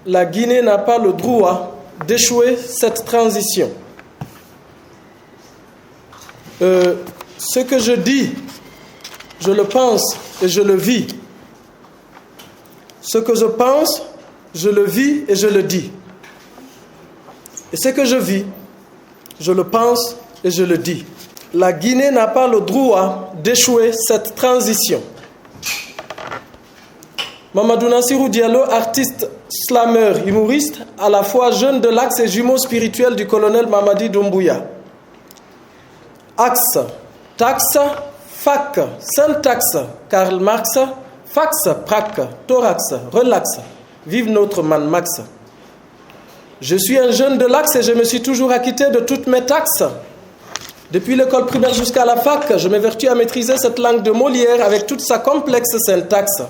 la Guinée n'a pas le droit d'échouer cette transition. Ce que je dis, je le pense et je le vis. Ce que je pense, je le vis et je le dis. Et ce que je vis, je le pense et je le dis. La Guinée n'a pas le droit d'échouer cette transition. Mamadou Nassirou Diallo, artiste, slameur, humoriste, à la fois jeune de l'Axe et jumeau spirituel du colonel Mamadi Doumbouya. Axe, taxe, fac, syntaxe, Karl Marx, fax, prac, thorax, relax, vive notre man Max. Je suis un jeune de l'Axe et je me suis toujours acquitté de toutes mes taxes. Depuis l'école primaire jusqu'à la fac, je m'évertue à maîtriser cette langue de Molière avec toute sa complexe syntaxe.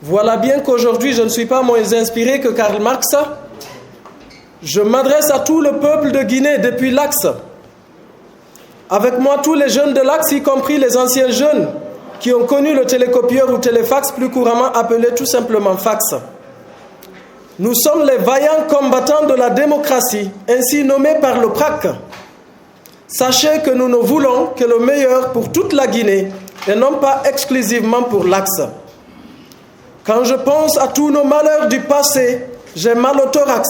Voilà bien qu'aujourd'hui, je ne suis pas moins inspiré que Karl Marx. Je m'adresse à tout le peuple de Guinée depuis l'Axe. Avec moi, tous les jeunes de l'Axe, y compris les anciens jeunes qui ont connu le télécopieur ou téléfax, plus couramment appelé tout simplement fax. Nous sommes les vaillants combattants de la démocratie, ainsi nommés par le PRAC. Sachez que nous ne voulons que le meilleur pour toute la Guinée et non pas exclusivement pour l'Axe. Quand je pense à tous nos malheurs du passé, j'ai mal au thorax.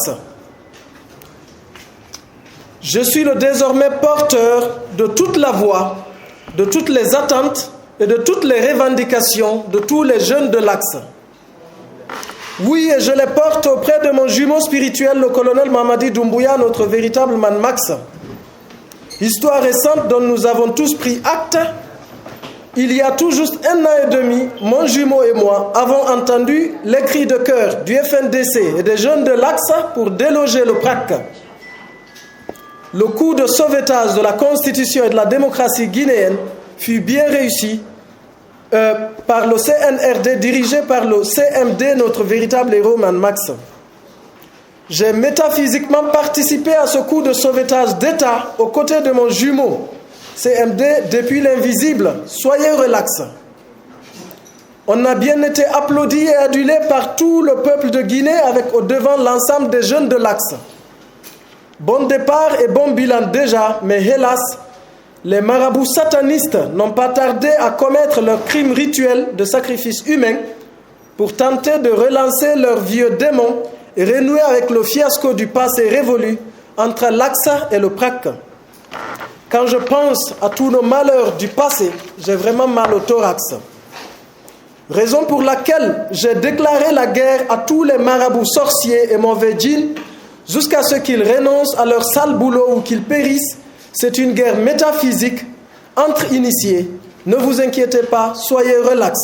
Je suis le désormais porteur de toute la voix, de toutes les attentes et de toutes les revendications de tous les jeunes de l'Axe. Oui, et je les porte auprès de mon jumeau spirituel, le colonel Mamadi Doumbouya, notre véritable man Max. Histoire récente dont nous avons tous pris acte. Il y a tout juste 1 an et demi, mon jumeau et moi avons entendu les cris de cœur du FNDC et des jeunes de l'Axe pour déloger le PRAC. Le coup de sauvetage de la Constitution et de la démocratie guinéenne fut bien réussi par le CNRD dirigé par le CMD, notre véritable héros Man Max. J'ai métaphysiquement participé à ce coup de sauvetage d'État aux côtés de mon jumeau CMD depuis l'invisible. Soyez relax. On a bien été applaudi et adulé par tout le peuple de Guinée avec au devant l'ensemble des jeunes de l'Axe. Bon départ et bon bilan déjà, mais hélas, les marabouts satanistes n'ont pas tardé à commettre leur crime rituel de sacrifice humain pour tenter de relancer leurs vieux démons et renouer avec le fiasco du passé révolu entre l'Axe et le PRAC. Quand je pense à tous nos malheurs du passé, j'ai vraiment mal au thorax. Raison pour laquelle j'ai déclaré la guerre à tous les marabouts sorciers et mauvais djinns jusqu'à ce qu'ils renoncent à leur sale boulot ou qu'ils périssent. C'est une guerre métaphysique entre initiés. Ne vous inquiétez pas, soyez relax.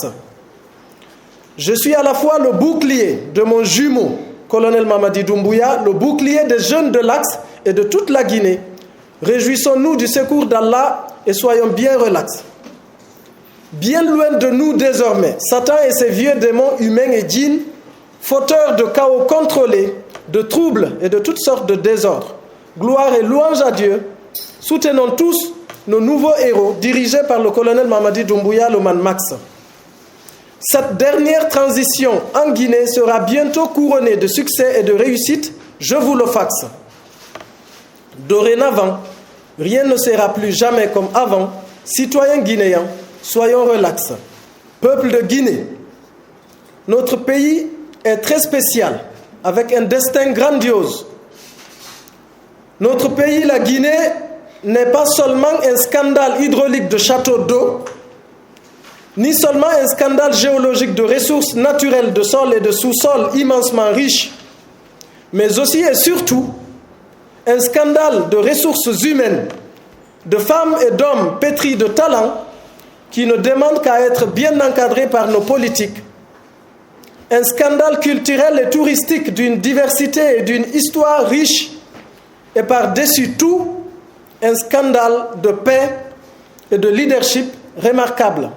Je suis à la fois le bouclier de mon jumeau, colonel Mamadi Doumbouya, le bouclier des jeunes de l'Axe et de toute la Guinée. Réjouissons-nous du secours d'Allah et soyons bien relax. Bien loin de nous désormais, Satan et ses vieux démons humains et djinns, fauteurs de chaos contrôlés, de troubles et de toutes sortes de désordres. Gloire et louange à Dieu. Soutenons tous nos nouveaux héros dirigés par le colonel Mamadi Doumbouya, le man Max. Cette dernière transition en Guinée sera bientôt couronnée de succès et de réussite, je vous le faxe. Dorénavant, rien ne sera plus jamais comme avant. Citoyens guinéens, soyons relax. Peuple de Guinée, notre pays est très spécial, avec un destin grandiose. Notre pays, la Guinée, n'est pas seulement un scandale hydraulique de château d'eau, ni seulement un scandale géologique de ressources naturelles de sol et de sous-sol immensement riches, mais aussi et surtout un scandale de ressources humaines, de femmes et d'hommes pétris de talent qui ne demandent qu'à être bien encadrés par nos politiques. Un scandale culturel et touristique d'une diversité et d'une histoire riche et par-dessus tout, un scandale de paix et de leadership remarquable.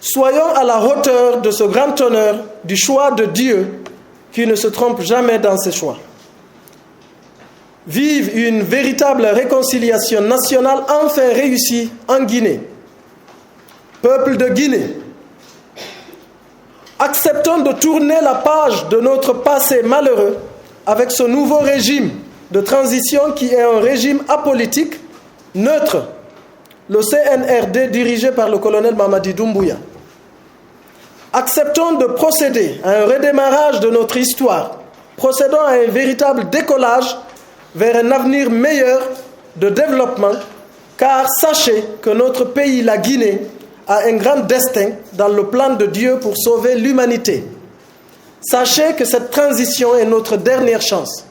Soyons à la hauteur de ce grand honneur du choix de Dieu qui ne se trompe jamais dans ses choix. Vive une véritable réconciliation nationale enfin réussie en Guinée. Peuple de Guinée, Acceptons de tourner la page de notre passé malheureux avec ce nouveau régime de transition qui est un régime apolitique, neutre, le CNRD dirigé par le colonel Mamadi Doumbouya. Acceptons de procéder à un redémarrage de notre histoire, procédons à un véritable décollage vers un avenir meilleur de développement, car sachez que notre pays, la Guinée, a un grand destin dans le plan de Dieu pour sauver l'humanité. Sachez que cette transition est notre dernière chance.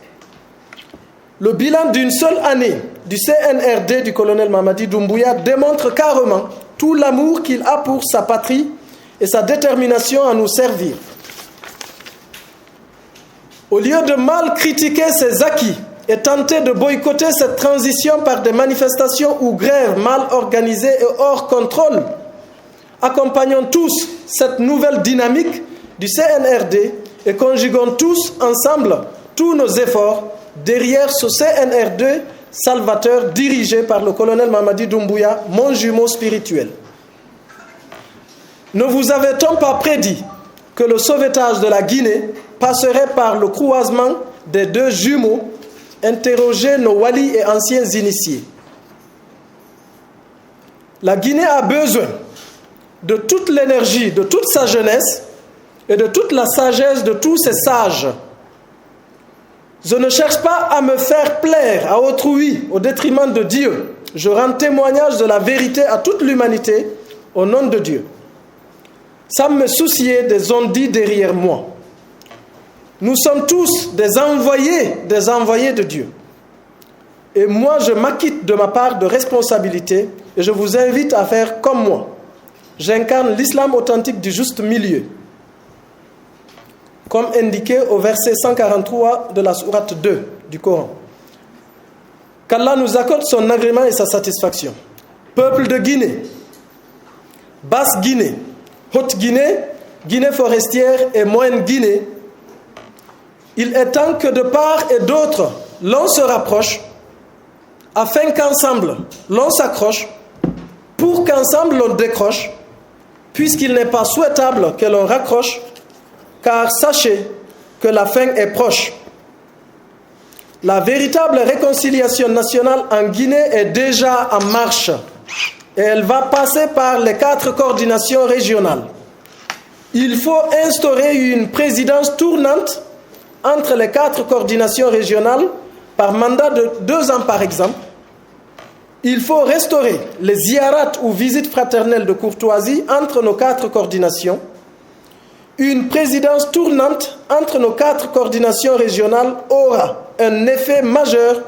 Le bilan d'une seule année du CNRD du colonel Mamadi Doumbouya démontre carrément tout l'amour qu'il a pour sa patrie et sa détermination à nous servir. Au lieu de mal critiquer ses acquis et tenter de boycotter cette transition par des manifestations ou grèves mal organisées et hors contrôle, accompagnons tous cette nouvelle dynamique du CNRD et conjuguons tous ensemble tous nos efforts derrière ce CNRD salvateur dirigé par le colonel Mamadi Doumbouya, mon jumeau spirituel. Ne vous avait-on pas prédit que le sauvetage de la Guinée passerait par le croisement des deux jumeaux? Interrogez nos walis et anciens initiés. La Guinée a besoin de toute l'énergie, de toute sa jeunesse et de toute la sagesse de tous ses sages. Je ne cherche pas à me faire plaire à autrui au détriment de Dieu. Je rends témoignage de la vérité à toute l'humanité au nom de Dieu. Sans me soucier des on-dit derrière moi. Nous sommes tous des envoyés de Dieu. Et moi, je m'acquitte de ma part de responsabilité et je vous invite à faire comme moi. J'incarne l'islam authentique du juste milieu, comme indiqué au verset 143 de la sourate 2 du Coran. Qu'Allah nous accorde son agrément et sa satisfaction. Peuple de Guinée, Basse-Guinée, Haute-Guinée, Guinée forestière et Moyenne-Guinée, il est temps que de part et d'autre, l'on se rapproche, afin qu'ensemble, l'on s'accroche, pour qu'ensemble l'on décroche, puisqu'il n'est pas souhaitable que l'on raccroche, car sachez que la fin est proche. La véritable réconciliation nationale en Guinée est déjà en marche et elle va passer par les 4 coordinations régionales. Il faut instaurer une présidence tournante entre les 4 coordinations régionales par mandat de 2 ans par exemple. Il faut restaurer les ziarats ou visites fraternelles de courtoisie entre nos 4 coordinations. Une présidence tournante entre nos 4 coordinations régionales aura un effet majeur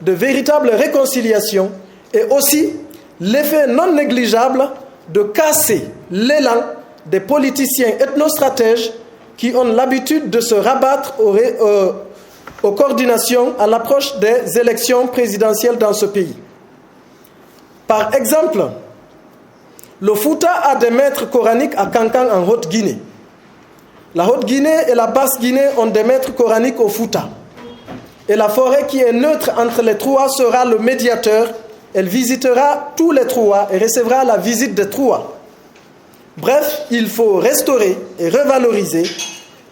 de véritable réconciliation et aussi l'effet non négligeable de casser l'élan des politiciens ethnostratèges qui ont l'habitude de se rabattre aux coordinations à l'approche des élections présidentielles dans ce pays. Par exemple, le Fouta a des maîtres coraniques à Kankan en Haute-Guinée. La Haute-Guinée et la Basse-Guinée ont des maîtres coraniques au Fouta. Et la forêt qui est neutre entre les Trouas sera le médiateur. Elle visitera tous les Trouas et recevra la visite des Trouas. Bref, il faut restaurer et revaloriser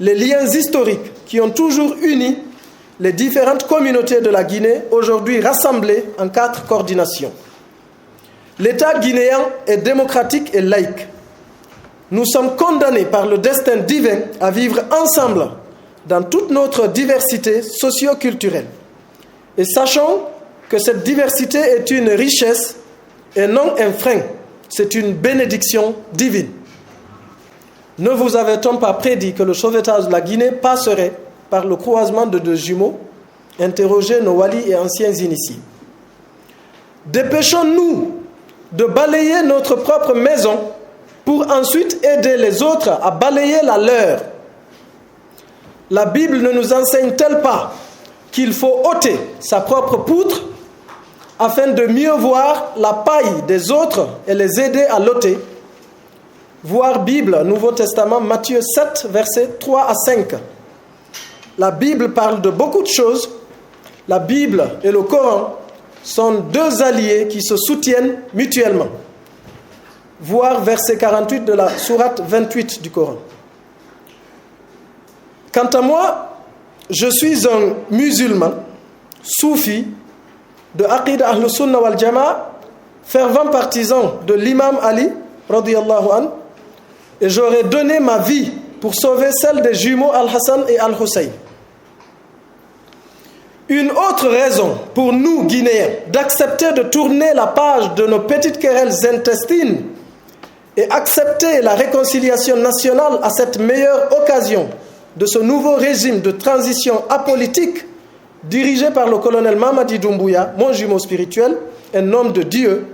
les liens historiques qui ont toujours uni les différentes communautés de la Guinée, aujourd'hui rassemblées en 4 coordinations. L'État guinéen est démocratique et laïque. Nous sommes condamnés par le destin divin à vivre ensemble dans toute notre diversité socio-culturelle. Et sachons que cette diversité est une richesse et non un frein. C'est une bénédiction divine. Ne vous avait-on pas prédit que le sauvetage de la Guinée passerait par le croisement de 2 jumeaux? Interrogez nos walis et anciens initiés. Dépêchons-nous de balayer notre propre maison pour ensuite aider les autres à balayer la leur. La Bible ne nous enseigne-t-elle pas qu'il faut ôter sa propre poutre afin de mieux voir la paille des autres et les aider à l'ôter? Voir Bible, Nouveau Testament, Matthieu 7, versets 3 à 5. La Bible parle de beaucoup de choses. La Bible et le Coran sont 2 alliés qui se soutiennent mutuellement. Voir verset 48 de la sourate 28 du Coran. Quant à moi, je suis un musulman, soufi, de Aqida Ahl-Sunnah wal Jama'a, fervent partisan de l'imam Ali, radiyallahu anhu, et j'aurais donné ma vie pour sauver celle des jumeaux Al-Hassan et Al-Hussein. Une autre raison pour nous, Guinéens, d'accepter de tourner la page de nos petites querelles intestines et accepter la réconciliation nationale à cette meilleure occasion de ce nouveau régime de transition apolitique dirigé par le colonel Mamadi Doumbouya, mon jumeau spirituel, un homme de Dieu,